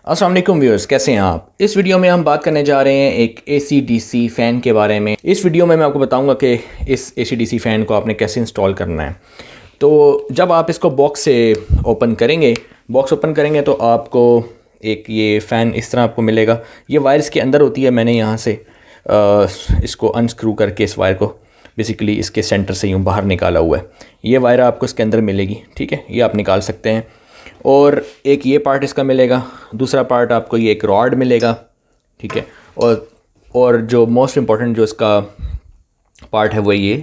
अस्सलाम वालेकुम व्यूअर्स, कैसे हैं आप। इस वीडियो में हम बात करने जा रहे हैं एक AC DC फ़ैन के बारे में। इस वीडियो में मैं आपको बताऊंगा कि इस AC DC फ़ैन को आपने कैसे इंस्टॉल करना है। तो जब आप इसको बॉक्स से ओपन करेंगे तो आपको एक ये फ़ैन इस तरह आपको मिलेगा। ये वायर्स के अंदर होती है। मैंने यहाँ से इसको अनस्क्रू करके इस वायर को बेसिकली इसके सेंटर से यूँ बाहर निकाला हुआ है। ये वायर आपको इसके अंदर मिलेगी, ठीक है, ये आप निकाल सकते हैं। और एक ये पार्ट इसका मिलेगा, दूसरा पार्ट आपको ये एक रॉड मिलेगा, ठीक है। और जो मोस्ट इम्पॉर्टेंट जो इसका पार्ट है वो ये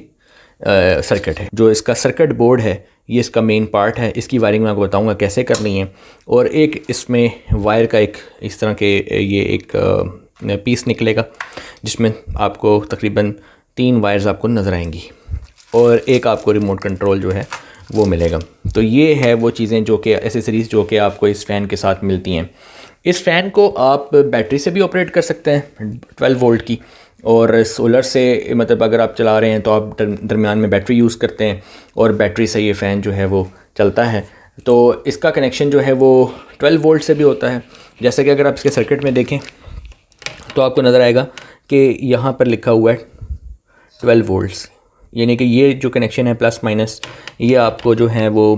सर्किट है। जो इसका सर्किट बोर्ड है ये इसका मेन पार्ट है। इसकी वायरिंग मैं आपको बताऊंगा कैसे करनी है। और एक इसमें वायर का एक इस तरह के ये एक पीस निकलेगा जिसमें आपको तकरीबन 3 वायर्स आपको नज़र आएंगी और एक आपको रिमोट कंट्रोल जो है वो मिलेगा। तो ये है वो चीज़ें जो कि एसेसरीज़ जो कि आपको इस फ़ैन के साथ मिलती हैं। इस फ़ैन को आप बैटरी से भी ऑपरेट कर सकते हैं 12 वोल्ट की, और सोलर से, मतलब अगर आप चला रहे हैं तो आप दरमियान में बैटरी यूज़ करते हैं और बैटरी से ये फ़ैन जो है वो चलता है। तो इसका कनेक्शन जो है वो 12 वोल्ट से भी होता है। जैसे कि अगर आप इसके सर्किट में देखें तो आपको नज़र आएगा कि यहाँ पर लिखा हुआ है 12 वोल्ट्स, यानी कि ये जो कनेक्शन है प्लस माइनस ये आपको जो है वो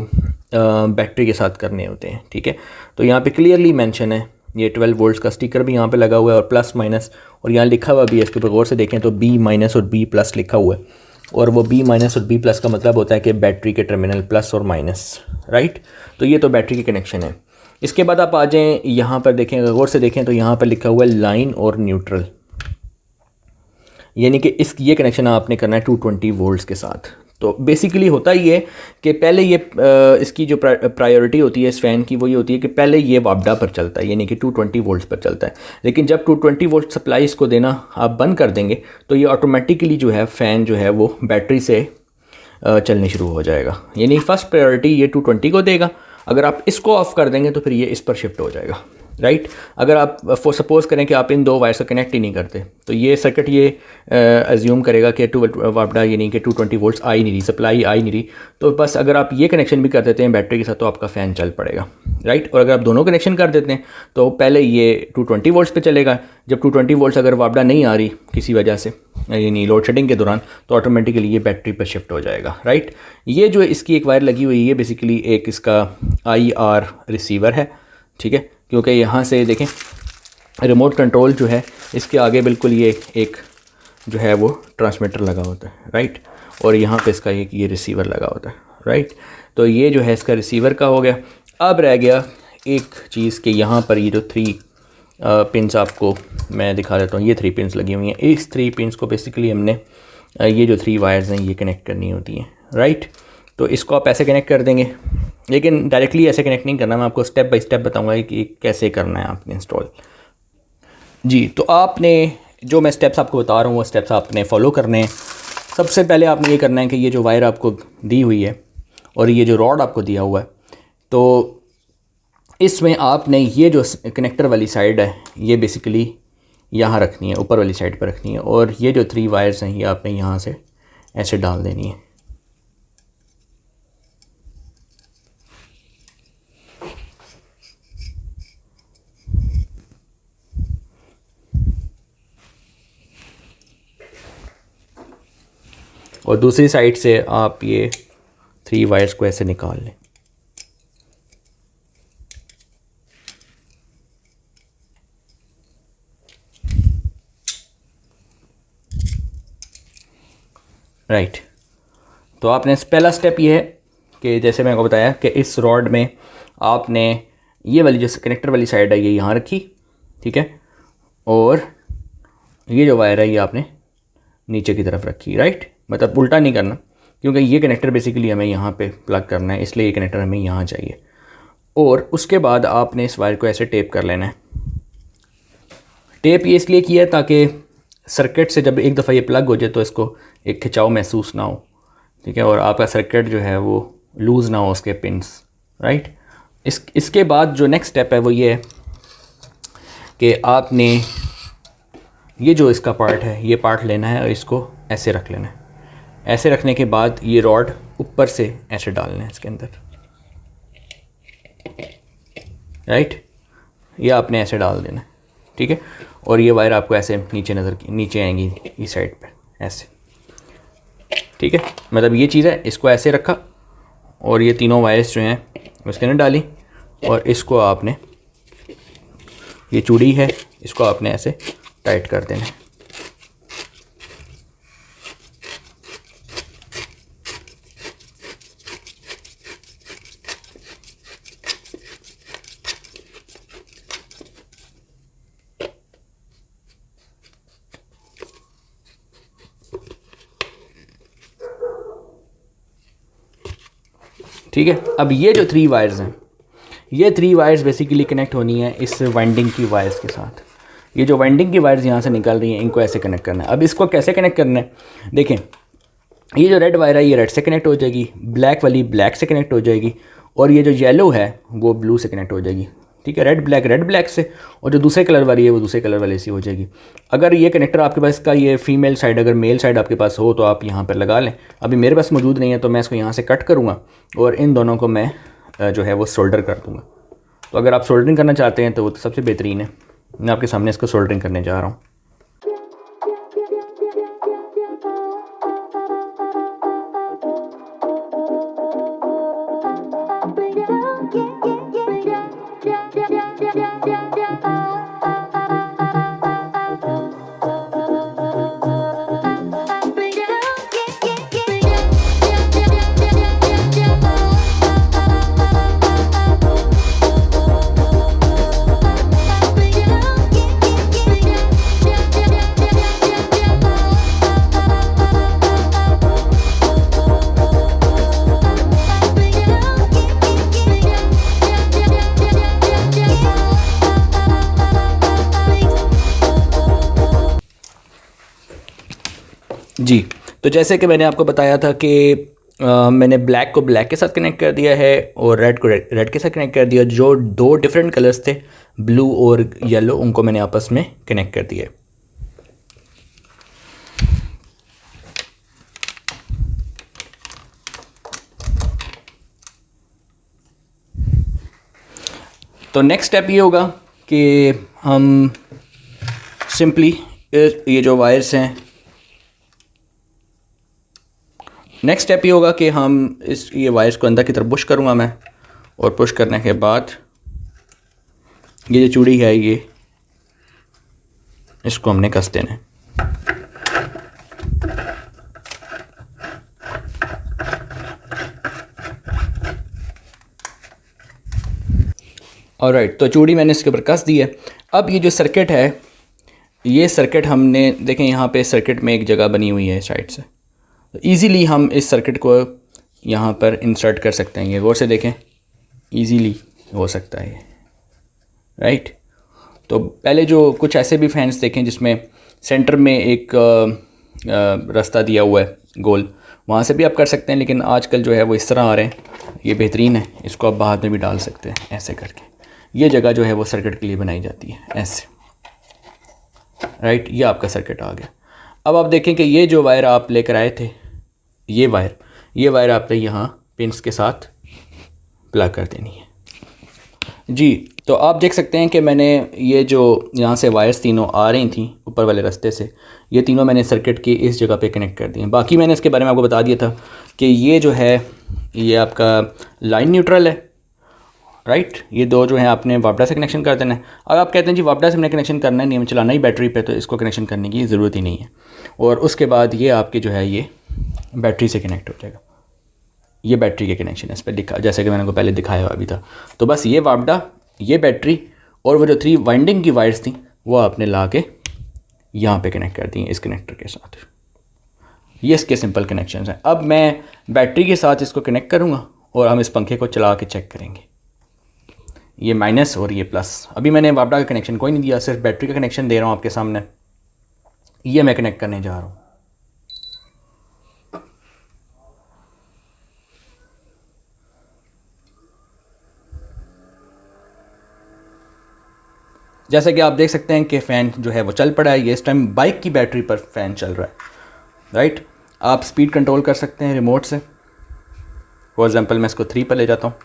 बैटरी के साथ करने होते हैं, ठीक है। तो यहाँ पे क्लियरली मेंशन है, ये 12 वोल्ट्स का स्टिकर भी यहाँ पे लगा हुआ है और प्लस माइनस, और यहाँ लिखा हुआ भी है। इसके ऊपर गौर से देखें तो B माइनस और B प्लस लिखा हुआ है, और वो B माइनस और B प्लस का मतलब होता है कि बैटरी के टर्मिनल प्लस और माइनस, राइट। तो ये तो बैटरी के कनेक्शन है। इसके बाद आप आ जाएँ यहाँ पर देखें, अगर गौर से देखें तो यहाँ पर लिखा हुआ है लाइन और न्यूट्रल, यानी कि ये कनेक्शन आपने करना है 220 वोल्ट्स के साथ। तो बेसिकली होता ही है कि पहले ये इसकी जो प्रायोरिटी होती है इस फ़ैन की वो ये होती है कि पहले ये वापडा पर चलता है, यानी कि 220 वोल्ट्स पर चलता है। लेकिन जब 220 वोल्ट सप्लाई इसको देना आप बंद कर देंगे तो ये ऑटोमेटिकली जो है फ़ैन जो है वो बैटरी से चलने शुरू हो जाएगा। यानी फ़र्स्ट प्रायोरिटी ये 220 को देगा। अगर आप इसको ऑफ़ कर देंगे तो फिर ये इस पर शिफ्ट हो जाएगा, राइट। अगर आप फॉर सपोज़ करें कि आप इन 2 वायर्स को कनेक्ट ही नहीं करते तो ये सर्किट ये एज्यूम करेगा कि वापडा यानी कि 220 वोल्ट्स आ ही नहीं रही, सप्लाई आ ही नहीं रही। तो बस अगर आप ये कनेक्शन भी कर देते हैं बैटरी के साथ तो आपका फ़ैन चल पड़ेगा, राइट। और अगर आप दोनों कनेक्शन कर देते हैं तो पहले ये 220 वोल्ट्स पे चलेगा। जब 220 वोल्ट्स अगर वापडा नहीं आ रही किसी वजह से, यानी लोड शेडिंग के दौरान, तो ऑटोमेटिकली ये बैटरी पर शिफ्ट हो जाएगा, राइट। ये जो इसकी एक वायर लगी हुई है ये बेसिकली एक इसका IR रिसीवर है, ठीक है। क्योंकि यहाँ से देखें रिमोट कंट्रोल जो है इसके आगे बिल्कुल ये एक जो है वो ट्रांसमीटर लगा होता है, राइट। और यहाँ पे इसका एक ये रिसीवर लगा होता है, राइट। तो ये जो है इसका रिसीवर का हो गया। अब रह गया एक चीज़ कि यहाँ पर ये जो 3 पिंस आपको मैं दिखा देता हूँ। ये 3 पिंस लगी हुई हैं। इस 3 पिंस को बेसिकली हमने ये जो 3 वायर्स हैं ये कनेक्ट करनी होती हैं, राइट। तो इसको आप ऐसे कनेक्ट कर देंगे, लेकिन डायरेक्टली ऐसे कनेक्ट नहीं करना। मैं आपको स्टेप बाय स्टेप बताऊंगा कि कैसे करना है आपने इंस्टॉल। जी, तो आपने जो मैं स्टेप्स आपको बता रहा हूँ वो स्टेप्स आपने फॉलो करने हैं। सबसे पहले आपने ये करना है कि ये जो वायर आपको दी हुई है और ये जो रॉड आपको दिया हुआ है, तो इसमें आपने ये जो कनेक्टर वाली साइड है ये बेसिकली यहाँ रखनी है, ऊपर वाली साइड पर रखनी है। और ये जो 3 वायर्स हैं ये आपने यहाँ से ऐसे डाल देनी है। और दूसरी साइड से आप ये 3 वायर्स को ऐसे निकाल लें। राइट। तो आपने पहला स्टेप ये है कि जैसे मैंने आपको बताया कि इस रॉड में आपने ये वाली जो कनेक्टर वाली साइड है ये यहाँ रखी, ठीक है। और ये जो वायर है ये आपने नीचे की तरफ रखी, राइट। मतलब उल्टा नहीं करना, क्योंकि ये कनेक्टर बेसिकली हमें यहाँ पे प्लग करना है, इसलिए ये कनेक्टर हमें यहाँ चाहिए। और उसके बाद आपने इस वायर को ऐसे टेप कर लेना है। टेप ये इसलिए किया है ताकि सर्किट से जब एक दफ़ा ये प्लग हो जाए तो इसको एक खिंचाव महसूस ना हो, ठीक है। और आपका सर्किट जो है वो लूज़ ना हो उसके पिंस, राइट। इसके बाद जो नेक्स्ट स्टेप है वो ये है कि आपने ये जो इसका पार्ट है ये पार्ट लेना है और इसको ऐसे रख लेना है। ऐसे रखने के बाद ये रॉड ऊपर से ऐसे डालना है इसके अंदर, राइट। ये आपने ऐसे डाल देना है, ठीक है। और ये वायर आपको ऐसे नीचे आएंगी इस साइड पे ऐसे, ठीक है। मतलब ये चीज़ है, इसको ऐसे रखा और ये तीनों वायर्स जो हैं उसके अंदर डाली और इसको आपने, ये चूड़ी है, इसको आपने ऐसे टाइट कर देना है। ठीक है। अब ये जो 3 वायर्स हैं, ये 3 वायर्स बेसिकली कनेक्ट होनी है इस वाइंडिंग की वायर्स के साथ। ये जो वाइंडिंग की वायर्स यहाँ से निकल रही हैं, इनको ऐसे कनेक्ट करना है। अब इसको कैसे कनेक्ट करना है, देखें, ये जो रेड वायर है ये रेड से कनेक्ट हो जाएगी, ब्लैक वाली ब्लैक से कनेक्ट हो जाएगी, और ये जो येलो है वो ब्लू से कनेक्ट हो जाएगी, ठीक है। रेड ब्लैक से, और जो दूसरे कलर वाली है वो दूसरे कलर वाले से हो जाएगी। अगर ये कनेक्टर आपके पास का ये फीमेल साइड, अगर मेल साइड आपके पास हो तो आप यहाँ पर लगा लें। अभी मेरे पास मौजूद नहीं है तो मैं इसको यहाँ से कट करूँगा और इन दोनों को मैं जो है वो सोल्डर कर दूँगा। तो अगर आप सोल्डरिंग करना चाहते हैं तो वो तो सबसे बेहतरीन है। मैं आपके सामने इसको सोल्डरिंग करने जा रहा हूँ। जी, तो जैसे कि मैंने आपको बताया था कि मैंने ब्लैक को ब्लैक के साथ कनेक्ट कर दिया है और रेड को रेड के साथ कनेक्ट कर दिया। जो 2 डिफरेंट कलर्स थे, ब्लू और येलो, उनको मैंने आपस में कनेक्ट कर दिया। तो नेक्स्ट स्टेप ये होगा कि हम सिंपली ये जो वायर्स हैं, नेक्स्ट स्टेप ये होगा कि हम ये वायर्स को अंदर की तरफ पुश करूँगा मैं, और पुश करने के बाद ये जो चूड़ी है ये इसको हमने कस देना है। ऑलराइट, तो चूड़ी मैंने इसके ऊपर कस दी है। अब ये जो सर्किट है, ये सर्किट हमने, देखें यहाँ पे सर्किट में एक जगह बनी हुई है साइड से, तो ईज़िली हम इस सर्किट को यहाँ पर इंसर्ट कर सकते हैं। ये गौर से देखें, ईज़िली हो सकता है ये, राइट। तो पहले जो कुछ ऐसे भी फैंस देखें जिसमें सेंटर में एक रास्ता दिया हुआ है गोल, वहाँ से भी आप कर सकते हैं, लेकिन आजकल जो है वो इस तरह आ रहे हैं, ये बेहतरीन है। इसको आप बाहर में भी डाल सकते हैं ऐसे करके। ये जगह जो है वो सर्किट के लिए बनाई जाती है ऐसे, राइट। ये आपका सर्किट आ गया। अब आप देखें कि ये जो वायर आप लेकर आए थे, ये वायर आपने यहाँ पिंस के साथ प्लग कर देनी है। जी, तो आप देख सकते हैं कि मैंने ये जो यहाँ से वायर्स तीनों आ रही थी ऊपर वाले रास्ते से, ये तीनों मैंने सर्किट की इस जगह पे कनेक्ट कर दिए। बाकी मैंने इसके बारे में आपको बता दिया था कि ये जो है ये आपका लाइन न्यूट्रल है, राइट। ये 2 जो है आपने वापडा से कनेक्शन कर देना है। अगर आप कहते हैं जी वापडा से हमने कनेक्शन करना है, नहीं हमें चलाना ही बैटरी पे, तो इसको कनेक्शन करने की ज़रूरत ही नहीं है। और उसके बाद ये आपके जो है ये बैटरी से कनेक्ट हो जाएगा। ये बैटरी के कनेक्शन है, इस पर दिखा, जैसे कि मैंने आपको पहले दिखाया अभी था। तो बस ये वापडा, ये बैटरी और वो जो 3 वाइंडिंग की वायर्स थी वो आपने ला के यहाँ पे कनेक्ट कर दी हैं इस कनेक्टर के साथ। ये इसके सिंपल कनेक्शंस हैं। अब मैं बैटरी के साथ इसको कनेक्ट करूँगा और हम इस पंखे को चला के चेक करेंगे। ये माइनस और ये प्लस। अभी मैंने वापडा का कनेक्शन कोई नहीं दिया, सिर्फ बैटरी का कनेक्शन दे रहा हूँ आपके सामने। ये मैं कनेक्ट करने जा रहा हूँ। जैसे कि आप देख सकते हैं कि फ़ैन जो है वो चल पड़ा है। ये इस टाइम बाइक की बैटरी पर फ़ैन चल रहा है, राइट। आप स्पीड कंट्रोल कर सकते हैं रिमोट से। फॉर एग्ज़ाम्पल मैं इसको 3 पर ले जाता हूँ।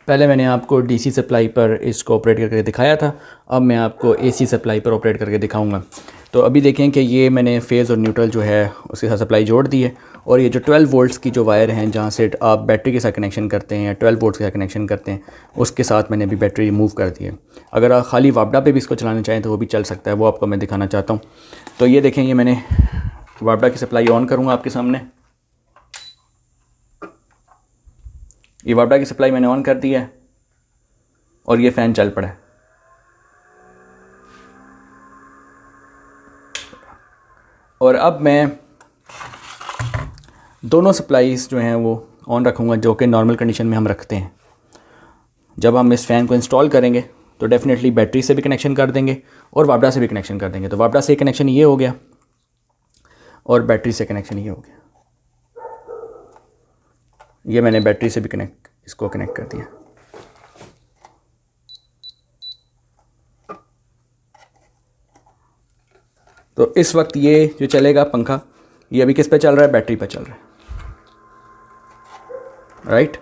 पहले मैंने आपको डीसी सप्लाई पर इसको ऑपरेट करके दिखाया था, अब मैं आपको एसी सप्लाई पर ऑपरेट करके दिखाऊंगा। तो अभी देखें कि ये मैंने फेज़ और न्यूट्रल जो है उसके साथ सप्लाई जोड़ दी है, और ये जो 12 वोल्ट्स की जो वायर हैं जहाँ से आप बैटरी के साथ कनेक्शन करते हैं या 12 वोल्ट्स के साथ कनेक्शन करते हैं, उसके साथ मैंने अभी बैटरी रिमूव कर दी है। अगर आप खाली वापडा पे भी इसको चलाना चाहें तो वो भी चल सकता है, वो आपको मैं दिखाना चाहता हूँ। तो ये देखें, ये मैंने वापडा की सप्लाई ऑन करूँगा आपके सामने। ये वापडा की सप्लाई मैंने ऑन कर दी है और ये फ़ैन चल पड़ा है। और अब मैं दोनों सप्लाईज़ जो हैं वो ऑन रखूँगा, जो कि नॉर्मल कंडीशन में हम रखते हैं। जब हम इस फ़ैन को इंस्टॉल करेंगे तो डेफ़िनेटली बैटरी से भी कनेक्शन कर देंगे और वापडा से भी कनेक्शन कर देंगे। तो वापडा से कनेक्शन ये हो गया और बैटरी से कनेक्शन ये हो गया। ये मैंने बैटरी से भी इसको कनेक्ट कर दिया। तो इस वक्त ये जो चलेगा पंखा, ये अभी किस पे चल रहा है? बैटरी पे चल रहा है, राइट।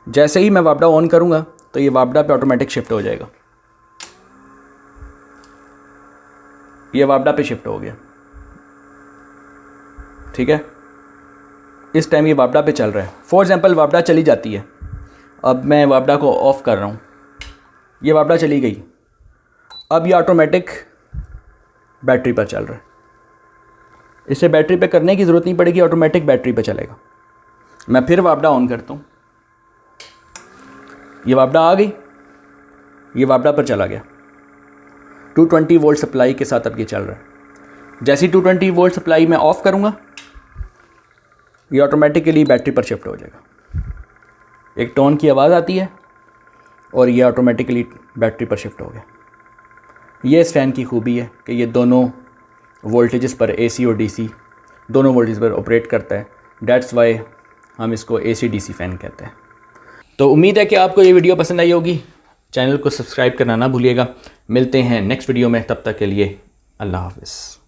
जैसे ही मैं वापडा ऑन करूँगा तो ये वापडा पे ऑटोमेटिक शिफ्ट हो जाएगा। ये वापडा पे शिफ्ट हो गया, ठीक है। इस टाइम ये वापडा पे चल रहा है। फॉर एग्जांपल वापडा चली जाती है, अब मैं वापडा को ऑफ़ कर रहा हूँ, ये वापडा चली गई, अब ये ऑटोमेटिक बैटरी पर चल रहा है। इसे बैटरी पे करने की ज़रूरत नहीं पड़ेगी, ऑटोमेटिक बैटरी पे चलेगा। मैं फिर वापडा ऑन करता हूँ, ये वापडा आ गई, ये वापडा पर चला गया। 220 वोल्ट सप्लाई के साथ अब ये चल रहा है। जैसे ही 220 वोल्ट सप्लाई मैं ऑफ़ करूँगा, ये ऑटोमेटिकली बैटरी पर शिफ्ट हो जाएगा। एक टोन की आवाज़ आती है और ये ऑटोमेटिकली बैटरी पर शिफ्ट हो गया। ये इस फ़ैन की खूबी है कि ये दोनों वोल्टेजेस पर, एसी और डीसी दोनों वोल्टेज पर ऑपरेट करता है। डेट्स वाई हम इसको एसी डीसी फ़ैन कहते हैं। तो उम्मीद है कि आपको ये वीडियो पसंद आई होगी। चैनल को सब्सक्राइब करना ना भूलिएगा। मिलते हैं नेक्स्ट वीडियो में, तब तक के लिए अल्लाह हाफ़िज़।